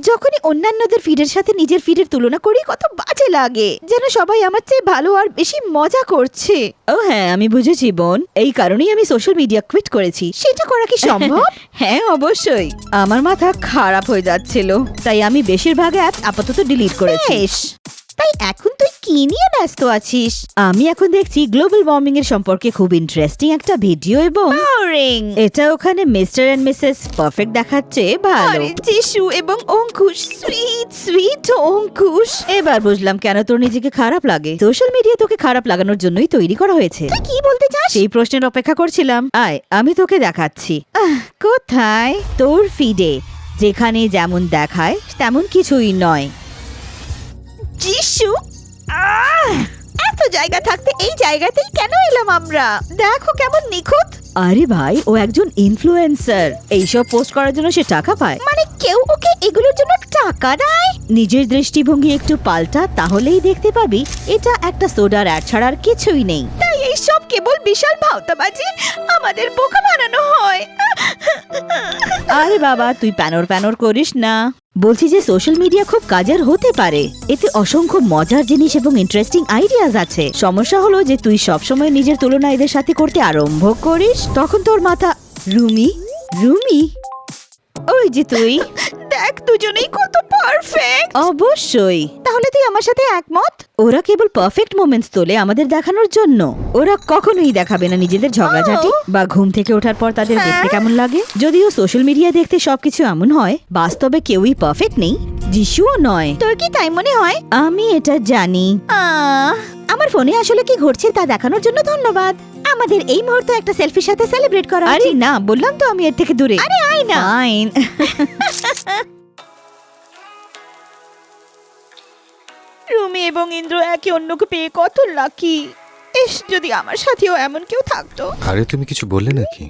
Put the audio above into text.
যখনই অন্যান্যদের ফিডের সাথে নিজের ফিডের তুলনা করি কত বাজে লাগে, যেন সবাই আমার চেয়ে ভালো আর বেশি মজা করছে। ও হ্যাঁ, আমি বুঝেছি বোন, এই কারণেই আমি সোশ্যাল মিডিয়া কুইট করেছি। সেটা করা কি সম্ভব? হ্যাঁ অবশ্যই, আমার মাথা খারাপ হয়ে যাচ্ছিল, তাই আমি বেশিরভাগ অ্যাপ আপাতত ডিলিট করেছি। তাই এখন তুই কি নিয়ে ব্যস্ত আছিস? আমি এখন দেখছি গ্লোবাল ওয়ার্মিং এর সম্পর্কে খুব ইন্টারেস্টিং একটা ভিডিও এবং এটা ওখানে মিস্টার এন্ড মিসেস পারফেক্ট দেখাচ্ছে। ভালো। যিশু এবং অঙ্কুশ, সুইট সুইট অঙ্কুশ। এবার বুঝলাম কেন তোর নিজেকে খারাপ লাগে। সোশ্যাল মিডিয়া তোকে খারাপ লাগানোর জন্যই তৈরি করা হয়েছে। তুই কি বলতে চাস? সেই প্রশ্নের অপেক্ষা করছিলাম। আয় আমি তোকে দেখাচ্ছি। কোথায়? তোর ফিডে যেখানে যেমন দেখায় তেমন কিছুই নয়। যিশু, এত জায়গা থাকতে এই জায়গাতেই কেন এলাম আমরা? দেখো কেমন নিখুঁত। আরে ভাই, ও একজন ইনফ্লুয়েন্সার, এইসব পোস্ট করার জন্য সে টাকা পায়। মানে কেউ ওকে এগুলোর জন্য টাকা দেয়? নিজের দৃষ্টিভঙ্গি একটু পাল্টা, তাহলেই দেখতে পাবি এটা একটা সোডার অ্যাড ছাড়া আর কিছুই নেই। তাই এইসব কেবল বিশাল ভাওতাবাজি, আমাদের বোকা বানানো হয়। আরে বাবা, তুই প্যানর করিস না। বলছি যে সোশ্যাল মিডিয়া খুব কাজের হতে পারে, এতে অসংখ্য মজার জিনিস এবং ইন্টারেস্টিং আইডিয়াজ আছে। সমস্যা হলো যে তুই সবসময় নিজের তুলনা এদের সাথে করতে আরম্ভ করিস, তখন তোর মাথা রুমি। ওই যে তুই দেখ, দুজনেই কত পারফেক্ট। অবশ্যই, তাহলে তুই আমার সাথে একমত? ওরা কেবল পারফেক্ট মোমেন্টস তোলে আমাদের দেখানোর জন্য। ওরা কখনোই দেখাবে না নিজেদের ঝগড়াঝাটি বা ঘুম থেকে ওঠার পর তাদের দেখতে কেমন লাগে। যদিও সোশ্যাল মিডিয়া দেখতে সবকিছু এমন হয়, বাস্তবে কেউই পারফেক্ট নেই, যিশুও নয়। তোর কি তাই মনে হয়? আমি এটা জানি। আমার ফোনে আসলে কি ঘটছে তা দেখানোর জন্য ধন্যবাদ। আমাদের এই মুহূর্তে একটা সেলফির সাথে সেলিব্রেট করা। আরে না, বললাম তো আমি এর থেকে দূরে। আরে আয় না। ফাইন। রুমি এবং ইন্দ্র একে অন্যকে পেয়ে কত লাকি। ইস, যদি আমার সাথেও এমন কেউ থাকতো। আরে তুমি কিছু বললে নাকি?